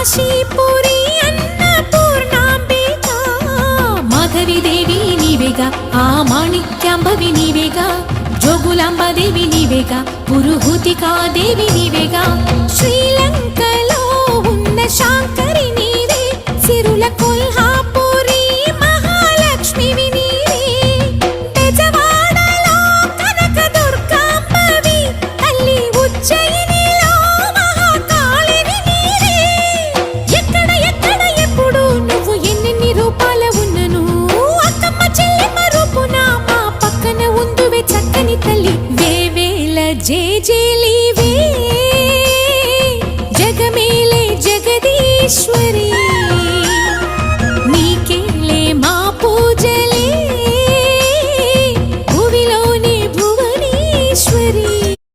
కాశీపురి అన్నపూర్ణాంబిక మాధవి దేవి నీవేగా ఆ మాణిక్యాంబవి నీవేగా జోగులాంబదేవి నీవేగా పురుహూతికా దేవి నీవేగా శ్రీలంకలో ఉన్న శాంకరి నీవే సిరుల కొల్హాపురి మహాలక్ష్మివి నీవే బెజవాడలో కనక దుర్గాంబవి తల్లి ఉజ్జయినిలో మహాకాళివి నీవే ఎక్కడ ఎక్కడ ఎప్పుడు నువ్వు ఎన్నెన్ని రూపాల ఉన్నను అక్కమ్మ చెల్లెమ్మ రూపున మా పక్కన ఉందువే చక్కని తల్లి వేవేల జేజేలివే జగమేలే జగదీశ్వరి